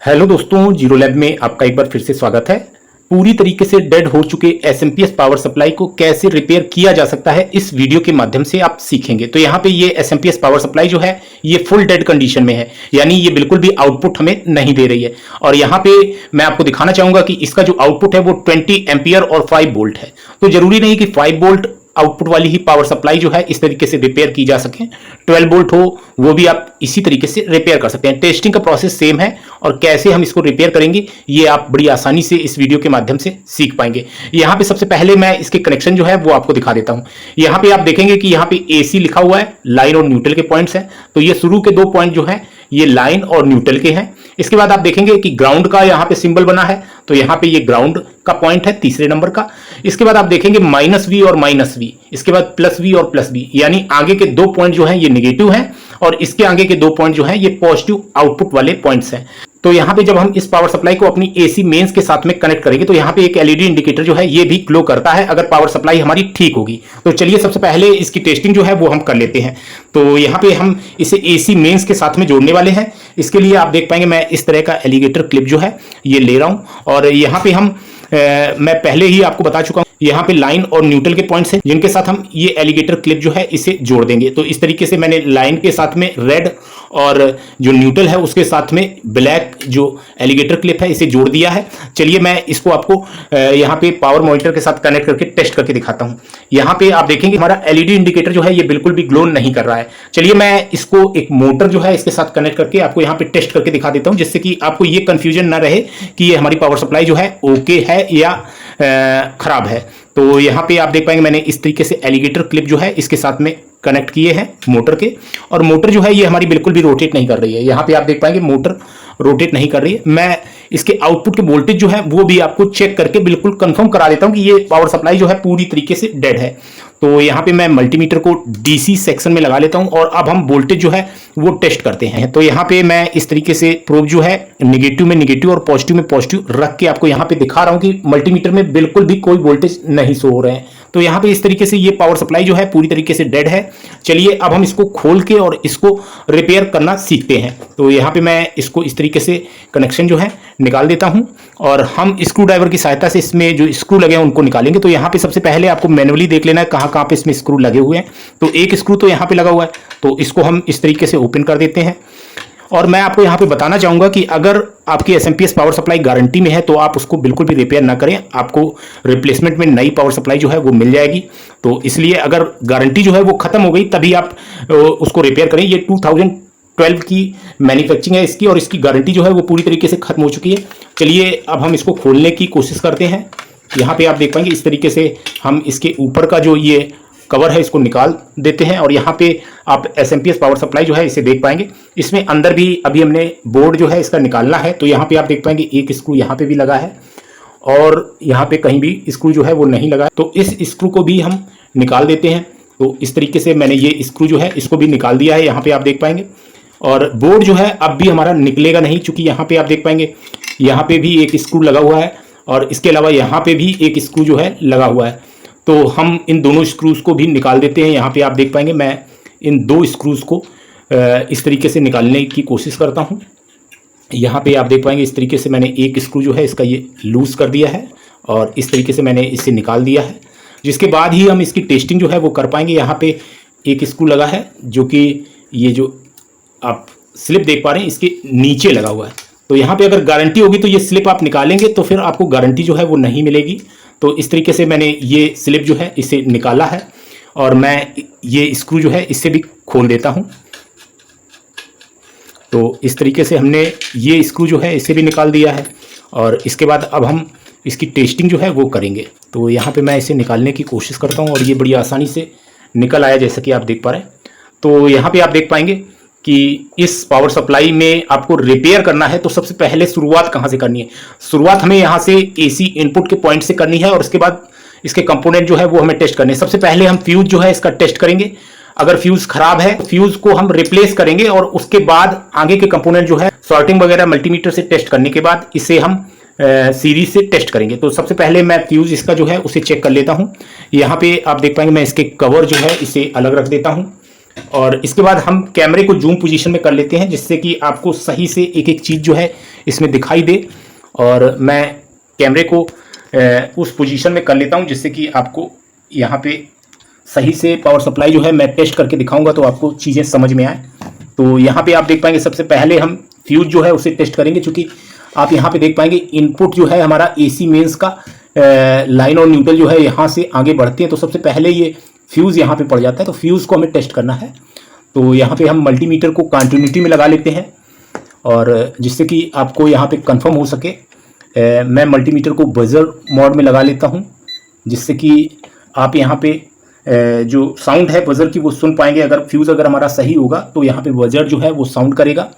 Hello दोस्तों, zero lab में आपका एक बार फिर से स्वागत है। पूरी तरीके से डेड हो चुके एसएमपीएस पावर सप्लाई को कैसे रिपेयर किया जा सकता है इस वीडियो के माध्यम से आप सीखेंगे। तो यहाँ पे ये एसएमपीएस पावर सप्लाई जो है ये फुल डेड कंडीशन में है, यानी ये बिल्कुल भी आउटपुट हमें नहीं दे रही है। और यहाँ पे मैं आपको दिखाना चाहूंगा कि इसका जो आउटपुट है वो 20 एम्पियर और 5 वोल्ट है। तो जरूरी नहीं कि 5 वोल्ट आउटपुट वाली ही पावर सप्लाई जो है इस तरीके से रिपेयर की जा सके। 12 वोल्ट हो वो भी आप इसी तरीके से रिपेयर कर सकते हैं। टेस्टिंग का प्रोसेस सेम है और कैसे हम इसको रिपेयर करेंगे ये आप बड़ी आसानी से इस वीडियो के माध्यम से सीख पाएंगे। यहाँ पे सबसे पहले मैं इसके कनेक्शन जो है वो आपको दिखा देता हूँ। यहाँ पे आप देखेंगे कि यहाँ पे एसी लिखा हुआ है, लाइन और न्यूट्रल के पॉइंट्स हैं। तो ये शुरू के 2 पॉइंट जो है ये लाइन और न्यूट्रल के हैं। इसके बाद आप देखेंगे कि ग्राउंड का यहाँ पे सिंबल बना है, तो यहाँ पे ये ग्राउंड का पॉइंट है तीसरे नंबर का। इसके बाद आप देखेंगे -V और -V, इसके बाद +V और +V, यानी आगे के 2 पॉइंट जो है ये नेगेटिव हैं और इसके आगे के 2 पॉइंट जो है ये पॉजिटिव आउटपुट वाले पॉइंट्स हैं। तो यहाँ पे जब हम इस पावर सप्लाई को अपनी एसी मेंस के साथ में कनेक्ट करेंगे तो यहाँ पे एक एलईडी इंडिकेटर जो है ये भी ग्लो करता है अगर पावर सप्लाई हमारी ठीक होगी। तो चलिए सबसे पहले इसकी टेस्टिंग जो है वो हम कर लेते हैं। तो यहाँ पे हम इसे एसी मेंस के साथ में जोड़ने वाले हैं। इसके लिए आप देख पाएंगे मैं इस तरह का एलिगेटर क्लिप जो है ये ले रहा हूं और यहाँ पे हम मैं पहले ही आपको बता चुका हूं, यहाँ पे लाइन और न्यूट्रल के पॉइंट्स हैं जिनके साथ हम ये एलिगेटर क्लिप जो है इसे जोड़ देंगे। तो इस तरीके से मैंने लाइन के साथ में रेड और जो न्यूट्रल है उसके साथ में ब्लैक जो एलिगेटर क्लिप है इसे जोड़ दिया है। चलिए मैं इसको आपको यहाँ पे पावर मॉनिटर के साथ कनेक्ट करके टेस्ट करके दिखाता हूँ। यहाँ पे आप देखेंगे हमारा एलईडी इंडिकेटर जो है ये बिल्कुल भी ग्लो नहीं कर रहा है। चलिए मैं इसको एक मोटर जो है इसके साथ कनेक्ट करके आपको यहाँ पे टेस्ट करके दिखा देता हूँ, जिससे कि आपको ये कंफ्यूजन ना रहे कि ये हमारी पावर सप्लाई जो है ओके है या खराब है। तो यहाँ पे आप देख पाएंगे मैंने इस तरीके से एलिगेटर क्लिप जो है इसके साथ में कनेक्ट किए हैं मोटर के, और मोटर जो है ये हमारी बिल्कुल भी रोटेट नहीं कर रही है। यहाँ पे आप देख पाएंगे मोटर रोटेट नहीं कर रही है। मैं इसके आउटपुट के वोल्टेज जो है वो भी आपको चेक करके बिल्कुल कंफर्म करा देता हूँ कि ये पावर सप्लाई जो है पूरी तरीके से डेड है। तो यहाँ पे मैं मल्टीमीटर को डीसी सेक्शन में लगा लेता हूँ और अब हम वोल्टेज जो है वो टेस्ट करते हैं। तो यहाँ पे मैं इस तरीके से प्रोब जो है नेगेटिव में नेगेटिव और पॉजिटिव में पॉजिटिव रख के आपको यहाँ पे दिखा रहा हूँ कि मल्टीमीटर में बिल्कुल भी कोई वोल्टेज नहीं शो हो रहे हैं। तो यहाँ पे इस तरीके से ये पावर सप्लाई जो है पूरी तरीके से डेड है। चलिए अब हम इसको खोल के और इसको रिपेयर करना सीखते हैं। तो यहाँ पे मैं इसको इस तरीके से कनेक्शन जो है निकाल देता हूं और हम स्क्रू ड्राइवर की सहायता से इसमें जो स्क्रू लगे हैं उनको निकालेंगे। तो यहाँ पे सबसे पहले आपको मैनुअली देख लेना है कहाँ कहाँ पे इसमें स्क्रू लगे हुए हैं। तो एक स्क्रू तो यहाँ पे लगा हुआ है, तो इसको हम इस तरीके से ओपन कर देते हैं। और मैं आपको यहाँ पे बताना चाहूंगा कि अगर आपकी एसएमपीएस पावर सप्लाई गारंटी में है तो आप उसको बिल्कुल भी रिपेयर ना करें, आपको रिप्लेसमेंट में नई पावर सप्लाई जो है वो मिल जाएगी। तो इसलिए अगर गारंटी जो है वो खत्म हो गई तभी आप उसको रिपेयर करें। ये 2012 की मैन्युफैक्चरिंग है इसकी और इसकी गारंटी जो है वो पूरी तरीके से खत्म हो चुकी है। चलिए अब हम इसको खोलने की कोशिश करते हैं। यहाँ पे आप देख पाएंगे इस तरीके से हम इसके ऊपर का जो ये कवर है इसको निकाल देते हैं और यहाँ पे आप एसएमपीएस पावर सप्लाई जो है इसे देख पाएंगे। इसमें अंदर भी अभी हमने बोर्ड जो है इसका निकालना है। तो यहाँ पे आप देख पाएंगे एक स्क्रू यहाँ पे भी लगा है और यहाँ पे कहीं भी स्क्रू जो है वो नहीं लगा है। तो इस स्क्रू को भी हम निकाल देते हैं। तो इस तरीके से मैंने ये स्क्रू जो है इसको भी निकाल दिया है, यहाँ पे आप देख पाएंगे। और बोर्ड जो है अब भी हमारा निकलेगा नहीं, चूंकि यहाँ पे आप देख पाएंगे यहाँ पे भी एक स्क्रू लगा हुआ है और इसके अलावा यहाँ पे भी एक स्क्रू जो है लगा हुआ है। तो हम इन दोनों स्क्रूज को भी निकाल देते हैं। यहाँ पे आप देख पाएंगे मैं इन 2 स्क्रूज को इस तरीके से निकालने की कोशिश करता हूँ। यहाँ पे आप देख पाएंगे इस तरीके से मैंने एक स्क्रू जो है इसका ये लूज कर दिया है और इस तरीके से मैंने इसे निकाल दिया है, जिसके बाद ही हम इसकी टेस्टिंग जो है वो कर पाएंगे। यहाँ पे एक स्क्रू लगा है जो कि ये जो आप स्लिप देख पा रहे हैं इसके नीचे लगा हुआ है। तो यहाँ पे अगर गारंटी होगी तो ये स्लिप आप निकालेंगे तो फिर आपको गारंटी जो है वो नहीं मिलेगी। तो इस तरीके से मैंने ये स्लिप जो है इसे निकाला है और मैं ये स्क्रू जो है इससे भी खोल देता हूँ। तो इस तरीके से हमने ये स्क्रू जो है इसे भी निकाल दिया है और इसके बाद अब हम इसकी टेस्टिंग जो है वो करेंगे। तो यहाँ पे मैं इसे निकालने की कोशिश करता हूँ और ये बड़ी आसानी से निकल आया, जैसा कि आप देख पा रहे हैं। तो यहाँ पे आप देख पाएंगे कि इस पावर सप्लाई में आपको रिपेयर करना है तो सबसे पहले शुरुआत कहाँ से करनी है। शुरुआत हमें यहाँ से एसी इनपुट के पॉइंट से करनी है और उसके बाद इसके कंपोनेंट जो है वो हमें टेस्ट करने हैं। सबसे पहले हम फ्यूज जो है इसका टेस्ट करेंगे। अगर फ्यूज खराब है फ्यूज को हम रिप्लेस करेंगे और उसके बाद आगे के कंपोनेंट जो है सॉर्टिंग वगैरह मल्टीमीटर से टेस्ट करने के बाद इसे हम सीरीज से टेस्ट करेंगे। तो सबसे पहले मैं फ्यूज इसका जो है उसे चेक कर लेता हूँ। यहाँ पे आप देख पाएंगे मैं इसके कवर जो है इसे अलग रख देता हूँ। और इसके बाद हम कैमरे को जूम पोजीशन में कर लेते हैं, जिससे कि आपको सही से एक एक चीज़ जो है इसमें दिखाई दे। और मैं कैमरे को उस पोजीशन में कर लेता हूं, जिससे कि आपको यहाँ पे सही से पावर सप्लाई जो है मैं टेस्ट करके दिखाऊंगा, तो आपको चीज़ें समझ में आए। तो यहाँ पे आप देख पाएंगे सबसे पहले हम फ्यूज जो है उसे टेस्ट करेंगे, क्योंकि आप यहाँ पे देख पाएंगे इनपुट जो है हमारा AC मेंस का लाइन और न्यूट्रल जो है यहाँ से आगे बढ़ते हैं, तो सबसे पहले ये फ्यूज़ यहाँ पे पड़ जाता है। तो फ्यूज़ को हमें टेस्ट करना है। तो यहाँ पे हम मल्टीमीटर को कंटिन्यूटी में लगा लेते हैं, और जिससे कि आपको यहाँ पे कंफर्म हो सके। मैं मल्टीमीटर को बजर मोड में लगा लेता हूँ, जिससे कि आप यहाँ पे जो साउंड है बजर की वो सुन पाएंगे। अगर फ्यूज़ अगर हमारा सही होगा तो यहाँ पे बजर जो है वो साउंड करेगा।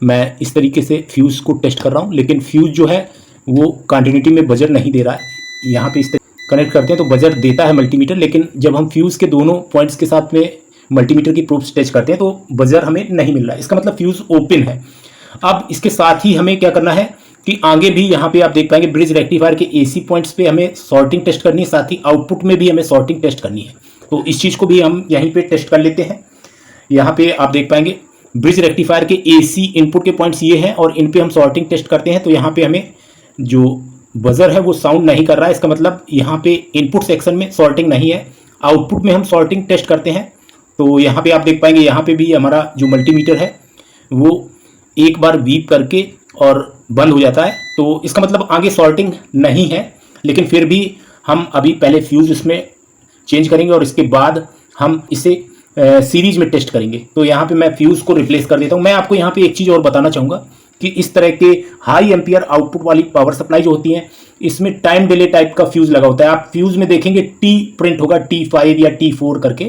मैं इस तरीके से फ्यूज़ को टेस्ट कर रहा हूँ, लेकिन फ्यूज़ जो है वो कंटिन्यूटी में बजर नहीं दे रहा है। यहाँ पे इस तरह कनेक्ट करते हैं तो बजर देता है मल्टीमीटर, लेकिन जब हम फ्यूज़ के दोनों पॉइंट्स के साथ में मल्टीमीटर की प्रोब्स टच करते हैं तो बजर हमें नहीं मिल रहा है। इसका मतलब फ्यूज़ ओपन है। अब इसके साथ ही हमें क्या करना है कि आगे भी यहाँ पे आप देख पाएंगे ब्रिज रेक्टिफायर के AC पॉइंट्स पे हमें सॉर्टिंग टेस्ट करनी है, साथ ही आउटपुट में भी हमें सॉर्टिंग टेस्ट करनी है। तो इस चीज़ को भी हम यहीं पे टेस्ट कर लेते हैं। यहाँ पे आप देख पाएंगे ब्रिज रेक्टिफायर के AC इनपुट के पॉइंट्स ये हैं, और इन पे हम सॉर्टिंग टेस्ट करते हैं। तो यहाँ पे हमें जो बजर है वो साउंड नहीं कर रहा है। इसका मतलब यहाँ पे इनपुट सेक्शन में सॉर्टिंग नहीं है। आउटपुट में हम सॉर्टिंग टेस्ट करते हैं। तो यहाँ पे आप देख पाएंगे यहाँ पे भी हमारा जो मल्टीमीटर है वो एक बार बीप करके और बंद हो जाता है। तो इसका मतलब आगे सॉर्टिंग नहीं है, लेकिन फिर भी हम अभी पहले फ्यूज़ इसमें चेंज करेंगे और इसके बाद हम इसे सीरीज में टेस्ट करेंगे। तो यहाँ पे मैं फ्यूज़ को रिप्लेस कर देता हूँ। मैं आपको यहाँ पे एक चीज़ और बताना चाहूँगा कि इस तरह के हाई एम्पियर आउटपुट वाली पावर सप्लाई जो होती हैं, इसमें टाइम डिले टाइप का फ्यूज़ लगा होता है। आप फ्यूज़ में देखेंगे T प्रिंट होगा, T5 या T4 करके।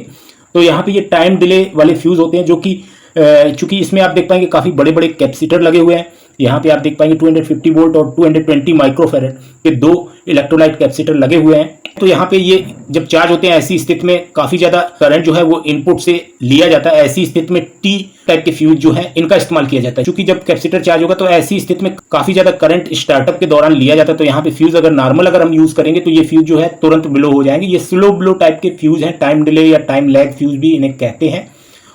तो यहाँ पे ये टाइम डिले वाले फ्यूज़ होते हैं, जो कि चूंकि इसमें आप देख पाएंगे काफ़ी बड़े बड़े कैपेसिटर लगे हुए हैं। यहाँ पे आप देख पाएंगे 250 वोल्ट और 220 माइक्रोफेरेड के 2 इलेक्ट्रोलाइट कैपेसिटर लगे हुए हैं। तो यहाँ पे ये जब चार्ज होते हैं ऐसी स्थिति में काफ़ी ज़्यादा करंट जो है वो इनपुट से लिया जाता है। ऐसी स्थिति में T टाइप के फ्यूज जो है इनका इस्तेमाल किया जाता है, क्योंकि जब कैपेसिटर चार्ज होगा तो ऐसी स्थिति में काफ़ी ज़्यादा करंट स्टार्टअप के दौरान लिया जाता है। तो यहाँ पे फ्यूज अगर नॉर्मल अगर हम यूज़ करेंगे तो ये फ्यूज जो है तुरंत ब्लो हो जाएंगे। ये स्लो ब्लो टाइप के फ्यूज हैं, टाइम डिले या टाइम लैग फ्यूज भी इन्हें कहते हैं।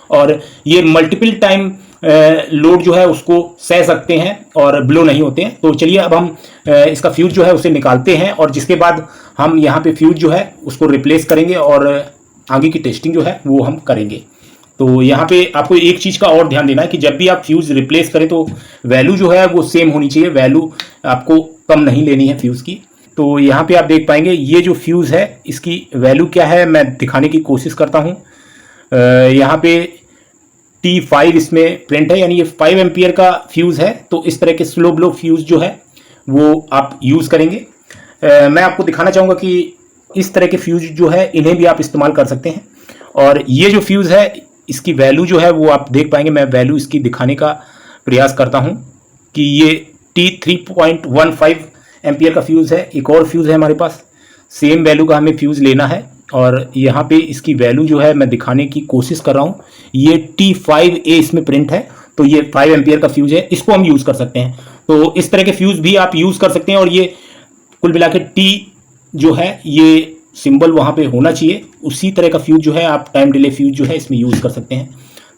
और ये मल्टीपल टाइम लोड जो है उसको सह सकते हैं और ब्लो नहीं होते हैं। तो चलिए अब हम इसका फ्यूज जो है उसे निकालते हैं, और जिसके बाद हम यहाँ पे फ्यूज जो है उसको रिप्लेस करेंगे और आगे की टेस्टिंग जो है वो हम करेंगे। तो यहाँ पे आपको एक चीज़ का और ध्यान देना है कि जब भी आप फ्यूज रिप्लेस करें तो वैल्यू जो है वो सेम होनी चाहिए। वैल्यू आपको कम नहीं लेनी है फ्यूज़ की। तो यहाँ पे आप देख पाएंगे ये जो फ्यूज़ है इसकी वैल्यू क्या है मैं दिखाने की कोशिश करता हूँ। यहाँ पे T5 इसमें प्रिंट है, यानी ये 5 एम्पियर का फ्यूज़ है। तो इस तरह के स्लो ब्लो फ्यूज़ जो है वो आप यूज़ करेंगे। मैं आपको दिखाना चाहूँगा कि इस तरह के फ्यूज़ जो है इन्हें भी आप इस्तेमाल कर सकते हैं। और ये जो फ्यूज़ है इसकी वैल्यू जो है वो आप देख पाएंगे। मैं वैल्यू इसकी दिखाने का प्रयास करता हूँ कि ये T3.15 एम्पियर का फ्यूज़ है। एक और फ्यूज़ है हमारे पास, सेम वैल्यू का हमें फ्यूज़ लेना है, और यहाँ पे इसकी वैल्यू जो है मैं दिखाने की कोशिश कर रहा हूँ। ये T5A इसमें प्रिंट है। तो ये 5 एम्पियर का फ्यूज़ है, इसको हम यूज़ कर सकते हैं। तो इस तरह के फ्यूज़ भी आप यूज़ कर सकते हैं। और ये कुल मिला के T जो है ये सिंबल वहाँ पे होना चाहिए। उसी तरह का फ्यूज़ जो है आप टाइम डिले फ्यूज़ जो है इसमें यूज़ कर सकते हैं।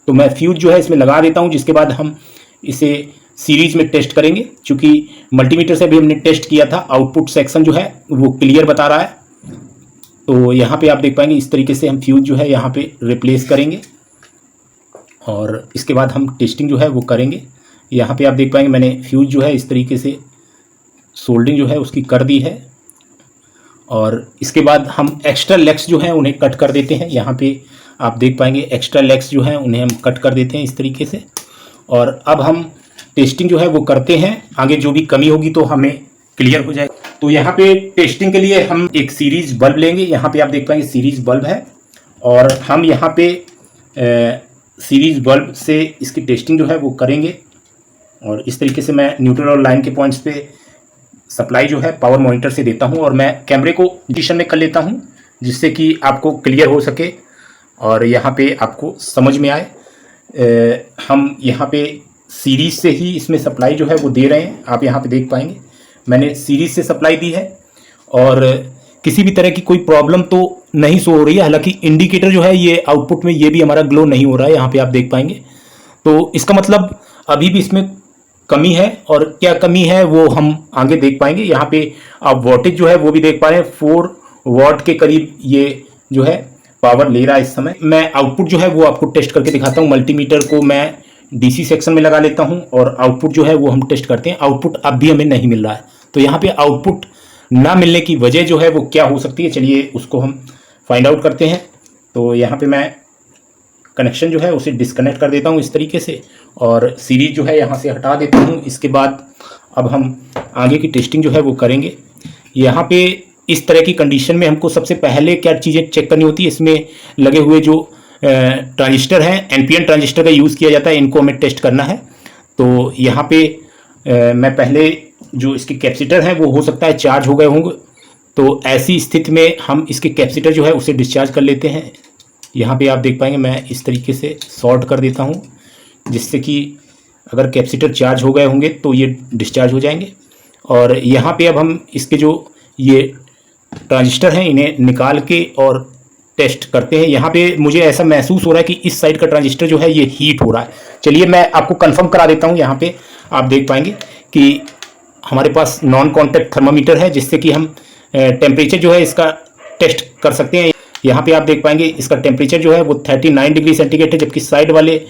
तो मैं फ्यूज़ जो है इसमें लगा देता हूँ, जिसके बाद हम इसे सीरीज में टेस्ट करेंगे। चूँकि मल्टीमीटर से भी हमने टेस्ट किया था, आउटपुट सेक्शन जो है वो क्लियर बता रहा है। तो यहाँ पे आप देख पाएंगे इस तरीके से हम फ्यूज़ जो है यहाँ पे रिप्लेस करेंगे, और इसके बाद हम टेस्टिंग जो है वो करेंगे। यहाँ पे आप देख पाएंगे मैंने फ्यूज़ जो है इस तरीके से सोल्डिंग जो है उसकी कर दी है, और इसके बाद हम एक्स्ट्रा लेग्स जो हैं उन्हें कट कर देते हैं। यहाँ पे आप देख पाएंगे एक्स्ट्रा लेग्स जो हैं उन्हें हम कट कर देते हैं इस तरीके से। और अब हम टेस्टिंग जो है वो करते हैं, आगे जो भी कमी होगी तो हमें क्लियर हो जाए। तो यहाँ पे टेस्टिंग के लिए हम एक सीरीज बल्ब लेंगे। यहाँ पे आप देख पाएंगे सीरीज बल्ब है, और हम यहाँ पे सीरीज बल्ब से इसकी टेस्टिंग जो है वो करेंगे। और इस तरीके से मैं न्यूट्रल और लाइन के पॉइंट्स पे सप्लाई जो है पावर मॉनिटर से देता हूँ, और मैं कैमरे को पोजीशन में कर लेता हूँ जिससे कि आपको क्लियर हो सके और यहाँ पे आपको समझ में आए। हम यहाँ पे सीरीज से ही इसमें सप्लाई जो है वो दे रहे हैं। आप यहाँ पे देख पाएंगे मैंने सीरीज से सप्लाई दी है, और किसी भी तरह की कोई प्रॉब्लम तो नहीं शो हो रही है। हालांकि इंडिकेटर जो है ये आउटपुट में ये भी हमारा ग्लो नहीं हो रहा है, यहाँ पे आप देख पाएंगे। तो इसका मतलब अभी भी इसमें कमी है, और क्या कमी है वो हम आगे देख पाएंगे। यहाँ पे आप वोल्टेज जो है वो भी देख पा रहे हैं, 4 वॉट के करीब ये जो है पावर ले रहा है इस समय। मैं आउटपुट जो है वो आपको टेस्ट करके दिखाता हूँ। मल्टीमीटर को मैं डीसी सेक्शन में लगा लेता हूँ और आउटपुट जो है वो हम टेस्ट करते हैं। आउटपुट अब भी हमें नहीं मिल रहा है, तो यहाँ पे आउटपुट ना मिलने की वजह जो है वो क्या हो सकती है, चलिए उसको हम फाइंड आउट करते हैं। तो यहाँ पे मैं कनेक्शन जो है उसे डिस्कनेक्ट कर देता हूँ इस तरीके से, और सीरीज जो है यहाँ से हटा देता हूँ। इसके बाद अब हम आगे की टेस्टिंग जो है वो करेंगे। यहाँ पे इस तरह की कंडीशन में हमको सबसे पहले क्या चीज़ें चेक करनी होती है, इसमें लगे हुए जो ट्रांजिस्टर हैं, एनपीएन ट्रांजिस्टर का यूज़ किया जाता है, इनको हमें टेस्ट करना है। तो यहाँ पे मैं पहले जो इसके कैपेसिटर हैं वो हो सकता है चार्ज हो गए होंगे, तो ऐसी स्थिति में हम इसके कैपेसिटर जो है उसे डिस्चार्ज कर लेते हैं। यहाँ पे आप देख पाएंगे मैं इस तरीके से सॉर्ट कर देता हूँ, जिससे कि अगर कैपेसिटर चार्ज हो गए होंगे तो ये डिस्चार्ज हो जाएंगे। और यहाँ पे अब हम इसके जो ये ट्रांजिस्टर हैं इन्हें निकाल के और टेस्ट करते हैं। यहाँ पे मुझे ऐसा महसूस हो रहा है कि इस साइड का ट्रांजिस्टर जो है ये हीट हो रहा है। चलिए मैं आपको कंफर्म करा देता हूँ। यहाँ पे आप देख पाएंगे कि हमारे पास नॉन कॉन्टैक्ट थर्मामीटर है, जिससे कि हम टेम्परेचर जो है इसका टेस्ट कर सकते हैं। यहाँ पे आप देख पाएंगे इसका टेम्परेचर जो है वो 39 डिग्री सेंटीग्रेड है, जबकि साइड वाले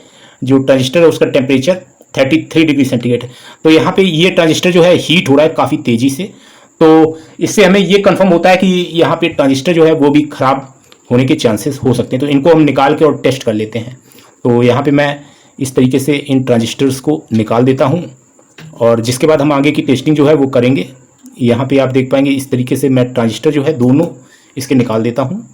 जो ट्रांजिस्टर है उसका टेम्परेचर 33 डिग्री सेंटीग्रेड है। तो यहाँ पे ये ट्रांजिस्टर जो है हीट हो रहा है काफ़ी तेज़ी से। तो इससे हमें ये कंफर्म होता है कि यहाँ पे ट्रांजिस्टर जो है वो भी ख़राब होने के चांसेस हो सकते हैं। तो इनको हम निकाल के और टेस्ट कर लेते हैं। तो यहाँ पे मैं इस तरीके से इन ट्रांजिस्टर्स को निकाल देता हूँ, और जिसके बाद हम आगे की टेस्टिंग जो है वो करेंगे। यहाँ पे आप देख पाएंगे इस तरीके से मैं ट्रांजिस्टर जो है दोनों इसके निकाल देता हूँ,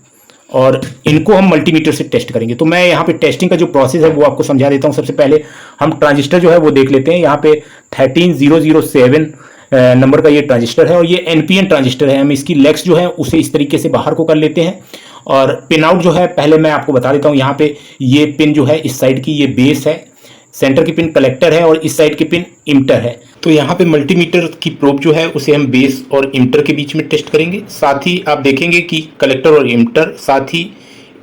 और इनको हम मल्टीमीटर से टेस्ट करेंगे। तो मैं यहाँ पे टेस्टिंग का जो प्रोसेस है वो आपको समझा देता हूँ। सबसे पहले हम ट्रांजिस्टर जो है वो देख लेते हैं। यहाँ पे 13007 नंबर का ये ट्रांजिस्टर है, और ये एनपीएन ट्रांजिस्टर है। हम इसकी लेग्स जो है उसे इस तरीके से बाहर को कर लेते हैं, और पिन आउट जो है पहले मैं आपको बता देता हूँ। यहाँ पे ये पिन जो है इस साइड की ये बेस है, सेंटर की पिन कलेक्टर है, और इस साइड की पिन इमिटर है। तो यहाँ पे मल्टीमीटर की प्रोब जो है उसे हम बेस और इमिटर के बीच में टेस्ट करेंगे। साथ ही आप देखेंगे कि कलेक्टर और इमिटर, साथ ही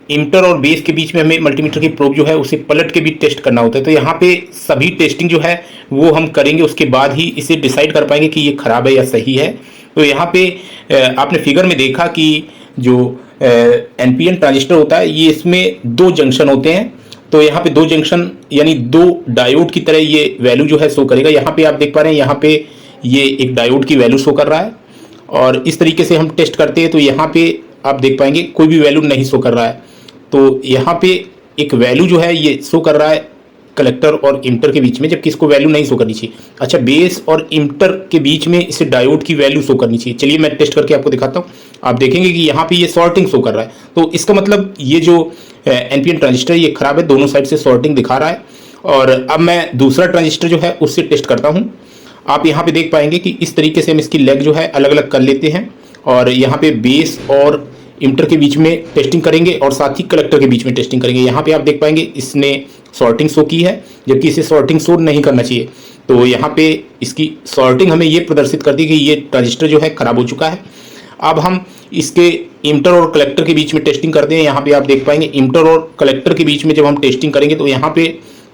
इमिटर और बेस के बीच में हमें मल्टीमीटर की प्रोब जो है उसे पलट के भी टेस्ट करना होता है। तो यहाँ पे सभी टेस्टिंग जो है वो हम करेंगे, उसके बाद ही इसे डिसाइड कर पाएंगे कि ये खराब है या सही है। तो यहाँ पे आपने फिगर में देखा कि जो एनपीएन ट्रांजिस्टर होता है ये इसमें 2 जंक्शन होते हैं। तो यहाँ पे 2 जंक्शन यानी 2 डायोड की तरह ये वैल्यू जो है शो करेगा। यहाँ पे आप देख पा रहे हैं यहाँ पे ये एक डायोड की वैल्यू शो कर रहा है, और इस तरीके से हम टेस्ट करते हैं। तो यहाँ पे आप देख पाएंगे कोई भी वैल्यू नहीं शो कर रहा है। तो यहाँ पे एक वैल्यू जो है ये शो कर रहा है कलेक्टर और इमिटर के बीच में, जबकि इसको वैल्यू नहीं शो करनी चाहिए। अच्छा, बेस और इमिटर के बीच में इसे डायोड की वैल्यू शो करनी चाहिए। चलिए मैं टेस्ट करके आपको दिखाता हूँ। आप देखेंगे कि यहाँ पे ये सॉर्टिंग शो कर रहा है। तो इसका मतलब ये जो एनपीएन ट्रांजिस्टर ये खराब है, दोनों साइड से सॉर्टिंग दिखा रहा है। और अब मैं दूसरा ट्रांजिस्टर जो है उससे टेस्ट करता हूँ। आप यहाँ पे देख पाएंगे कि इस तरीके से हम इसकी लेग जो है अलग अलग कर लेते हैं, और यहाँ पे बेस और इमिटर के बीच में टेस्टिंग करेंगे, और साथ ही कलेक्टर के बीच में टेस्टिंग करेंगे। यहाँ पे आप देख पाएंगे इसने सॉर्टिंग शो की है, जबकि इसे सॉर्टिंग शो नहीं करना चाहिए। तो यहाँ पे इसकी सॉर्टिंग हमें ये प्रदर्शित करती है कि ये ट्रांजिस्टर जो है खराब हो चुका है। अब हम इसके इमिटर और कलेक्टर के बीच में टेस्टिंग करते हैं। यहाँ पे आप देख पाएंगे इमिटर और कलेक्टर के बीच में जब हम टेस्टिंग करेंगे तो यहाँ पे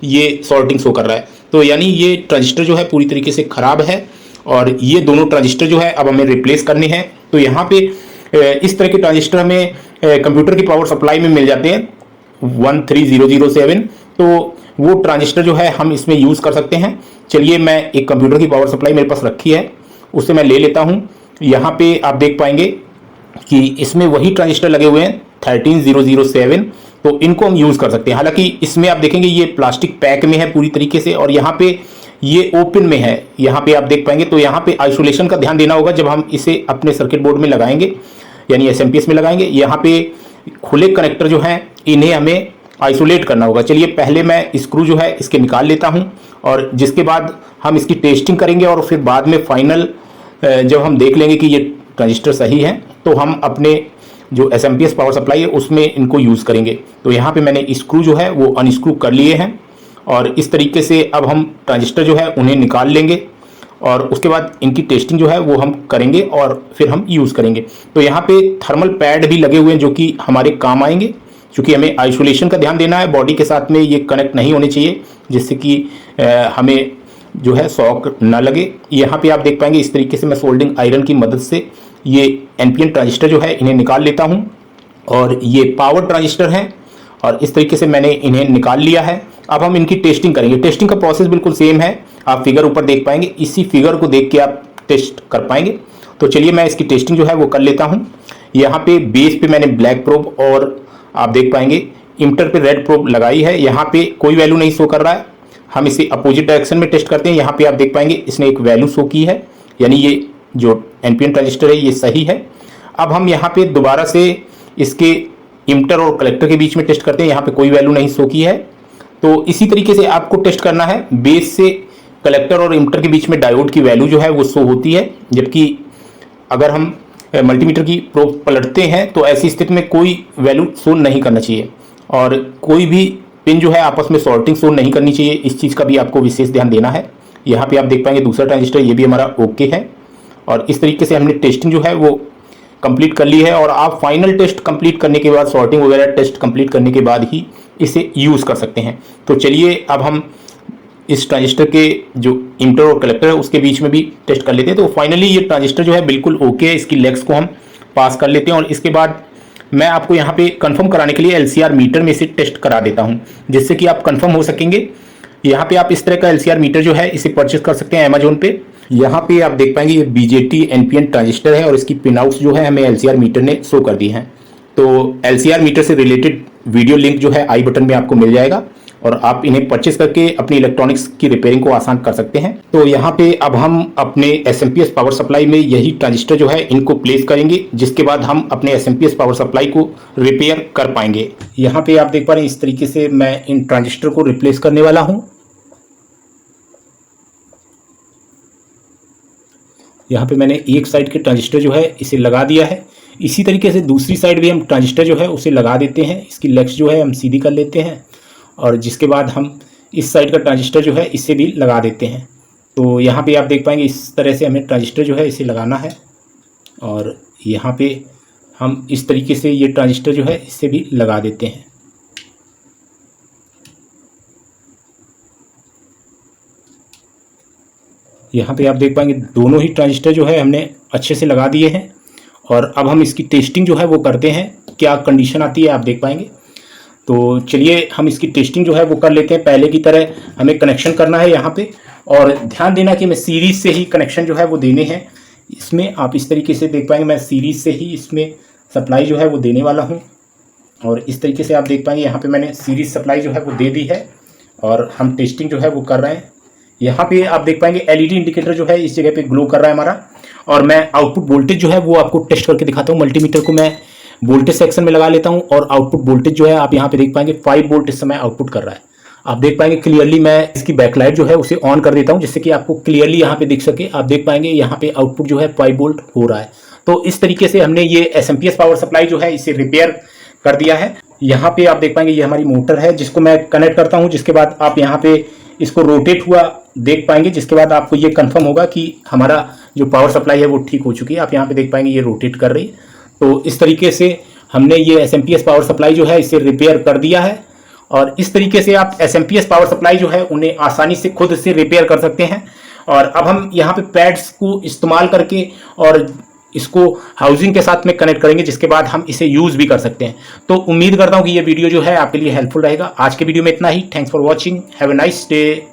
ये सॉर्टिंग शो कर रहा है। तो यानी ये ट्रांजिस्टर जो है पूरी तरीके से खराब है, और ये दोनों ट्रांजिस्टर जो है अब हमें रिप्लेस करने हैं। तो यहाँ पे इस तरह के ट्रांजिस्टर हमें कंप्यूटर की पावर सप्लाई में मिल जाते हैं 13007। तो वो ट्रांजिस्टर जो है हम इसमें यूज़ कर सकते हैं। चलिए मैं एक कंप्यूटर की पावर सप्लाई मेरे पास रखी है, उससे मैं ले लेता हूँ। यहाँ पे आप देख पाएंगे कि इसमें वही ट्रांजिस्टर लगे हुए हैं 13007, तो इनको हम यूज़ कर सकते हैं। हालांकि इसमें आप देखेंगे ये प्लास्टिक पैक में है पूरी तरीके से, और यहाँ पे ये ओपन में है। यहाँ पे आप देख पाएंगे। तो यहाँ पे आइसोलेशन का ध्यान देना होगा जब हम इसे अपने सर्किट बोर्ड में लगाएंगे, यानी एसएमपीएस में लगाएंगे। यहाँ पे खुले कनेक्टर जो हैं इन्हें हमें आइसोलेट करना होगा। चलिए पहले मैं स्क्रू जो है इसके निकाल लेता हूँ, और जिसके बाद हम इसकी टेस्टिंग करेंगे, और फिर बाद में फाइनल जब हम देख लेंगे कि ये ट्रांजिस्टर सही है तो हम अपने जो एसएमपीएस पावर सप्लाई है उसमें इनको यूज़ करेंगे। तो यहाँ पे मैंने स्क्रू जो है वो अनस्क्रू कर लिए हैं, और इस तरीके से अब हम ट्रांजिस्टर जो है उन्हें निकाल लेंगे, और उसके बाद इनकी टेस्टिंग जो है वो हम करेंगे और फिर हम यूज़ करेंगे। तो यहाँ पे थर्मल पैड भी लगे हुए हैं जो कि हमारे काम आएंगे, क्योंकि हमें आइसोलेशन का ध्यान देना है, बॉडी के साथ में ये कनेक्ट नहीं होने चाहिए जिससे कि हमें जो है शॉक ना लगे। यहाँ पे आप देख पाएंगे इस तरीके से मैं सोल्डिंग आयरन की मदद से ये एनपीएन ट्रांजिस्टर जो है इन्हें निकाल लेता हूँ, और ये पावर ट्रांजिस्टर हैं और इस तरीके से मैंने इन्हें निकाल लिया है। अब हम इनकी टेस्टिंग करेंगे। टेस्टिंग का प्रोसेस बिल्कुल सेम है, आप फिगर ऊपर देख पाएंगे, इसी फिगर को देख के आप टेस्ट कर पाएंगे। तो चलिए मैं इसकी टेस्टिंग जो है वो कर लेता हूँ। यहाँ पे बेस पे मैंने ब्लैक प्रोब और आप देख पाएंगे इमिटर पे रेड प्रोब लगाई है। यहाँ पे कोई वैल्यू नहीं शो कर रहा है, हम इसे अपोजिट डायरेक्शन में टेस्ट करते हैं। यहाँ पे आप देख पाएंगे इसने एक वैल्यू शो की है, यानी ये जो एनपीएन ट्रांजिस्टर है ये सही है। अब हम यहाँ पे दोबारा से इसके इमिटर और कलेक्टर के बीच में टेस्ट करते हैं, यहाँ पे कोई वैल्यू नहीं शो की है। तो इसी तरीके से आपको टेस्ट करना है, बेस से कलेक्टर और इमिटर के बीच में डायोड की वैल्यू जो है वो शो होती है, जबकि अगर हम मल्टीमीटर की प्रोब पलटते हैं तो ऐसी स्थिति में कोई वैल्यू शो नहीं करना चाहिए और कोई भी पिन जो है आपस में शॉर्टिंग शो नहीं करनी चाहिए। इस चीज़ का भी आपको विशेष ध्यान देना है। यहाँ पे आप देख पाएंगे दूसरा ट्रांजिस्टर ये भी हमारा ओके है और इस तरीके से हमने टेस्टिंग जो है वो कंप्लीट कर ली है। और आप फाइनल टेस्ट कंप्लीट करने के बाद, सॉर्टिंग वगैरह टेस्ट कंप्लीट करने के बाद ही इसे यूज़ कर सकते हैं। तो चलिए अब हम इस ट्रांजिस्टर के जो इमिटर और कलेक्टर है उसके बीच में भी टेस्ट कर लेते हैं। तो फाइनली ये ट्रांजिस्टर जो है बिल्कुल ओके है, इसकी लेग्स को हम पास कर लेते हैं और इसके बाद मैं आपको यहाँ पे कंफर्म कराने के लिए एलसीआर मीटर में इसे टेस्ट करा देता हूँ, जिससे कि आप कंफर्म हो सकेंगे। यहाँ पे आप इस तरह का एलसीआर मीटर जो है इसे परचेस कर सकते हैं अमेजोन पे। यहाँ पे आप देख पाएंगे ये बीजेटी एनपीएन ट्रांजिस्टर है और इसकी पिन आउट्स जो है हमें एलसीआर मीटर ने शो कर दी हैं। तो एलसीआर मीटर से रिलेटेड वीडियो लिंक जो है आई बटन में आपको मिल जाएगा और आप इन्हें परचेस करके अपनी इलेक्ट्रॉनिक्स की रिपेयरिंग को आसान कर सकते हैं। तो यहाँ पे अब हम अपने एसएमपीएस पावर सप्लाई में यही ट्रांजिस्टर जो है इनको प्लेस करेंगे, जिसके बाद हम अपने एसएमपीएस पावर सप्लाई को रिपेयर कर पाएंगे। यहाँ पे आप देख पा रहे हैं इस तरीके से मैं इन ट्रांजिस्टर को रिप्लेस करने वाला हूँ। यहाँ पे मैंने एक साइड के ट्रांजिस्टर जो है इसे लगा दिया है। इसी तरीके से दूसरी साइड भी हम ट्रांजिस्टर जो है उसे लगा देते हैं। इसकी लेग्स जो है हम सीधी कर लेते हैं और जिसके बाद हम इस साइड का ट्रांजिस्टर जो है इसे भी लगा देते हैं। तो यहाँ पे आप देख पाएंगे इस तरह से हमें ट्रांजिस्टर जो है इसे लगाना है और यहाँ पे हम इस तरीके से ये ट्रांजिस्टर जो है इसे भी लगा देते हैं। यहाँ पे आप देख पाएंगे दोनों ही ट्रांजिस्टर जो है हमने अच्छे से लगा दिए हैं और अब हम इसकी टेस्टिंग जो है वो करते हैं, क्या कंडीशन आती है आप देख पाएंगे। तो चलिए हम इसकी टेस्टिंग जो है वो कर लेते हैं। पहले की तरह हमें कनेक्शन करना है यहाँ पे और ध्यान देना कि मैं सीरीज से ही कनेक्शन जो है वो देने हैं। इसमें आप इस तरीके से देख पाएंगे मैं सीरीज से ही इसमें सप्लाई जो है वो देने वाला हूँ और इस तरीके से आप देख पाएंगे यहाँ पे मैंने सीरीज सप्लाई जो है वो दे दी है और हम टेस्टिंग जो है वो कर रहे हैं। यहाँ पे आप देख पाएंगे एलईडी इंडिकेटर जो है इस जगह पे ग्लो कर रहा है हमारा और मैं आउटपुट वोल्टेज जो है वो आपको टेस्ट करके दिखाता हूँ। मल्टीमीटर को मैं वोल्टेज सेक्शन में लगा लेता हूँ और आउटपुट वोल्टेज जो है आप यहाँ पे देख पाएंगे 5 वोल्ट इस समय आउटपुट कर रहा है। आप देख पाएंगे क्लियरली। मैं इसकी बैकलाइट जो है उसे ऑन कर देता हूँ जिससे कि आपको क्लियरली यहाँ पे दिख सके। आप देख पाएंगे यहाँ पे आउटपुट जो है 5 वोल्ट हो रहा है। तो इस तरीके से हमने ये एसएमपीएस पावर सप्लाई जो है इसे रिपेयर कर दिया है। यहाँ पे आप देख पाएंगे ये हमारी मोटर है जिसको मैं कनेक्ट करता हूँ, जिसके बाद आप यहाँ पे इसको रोटेट हुआ देख पाएंगे, जिसके बाद आपको ये कंफर्म होगा कि हमारा जो पावर सप्लाई है वो ठीक हो चुकी है। आप यहाँ पे देख पाएंगे ये रोटेट कर रही है। तो इस तरीके से हमने ये एसएमपीएस पावर सप्लाई जो है इसे रिपेयर कर दिया है और इस तरीके से आप एसएमपीएस पावर सप्लाई जो है उन्हें आसानी से खुद से रिपेयर कर सकते हैं। और अब हम यहाँ पे पैड्स को इस्तेमाल करके और इसको हाउसिंग के साथ में कनेक्ट करेंगे, जिसके बाद हम इसे यूज भी कर सकते हैं। तो उम्मीद करता हूँ कि ये वीडियो जो है आपके लिए हेल्पफुल रहेगा। आज के वीडियो में इतना ही। Thanks for watching. Have a nice day.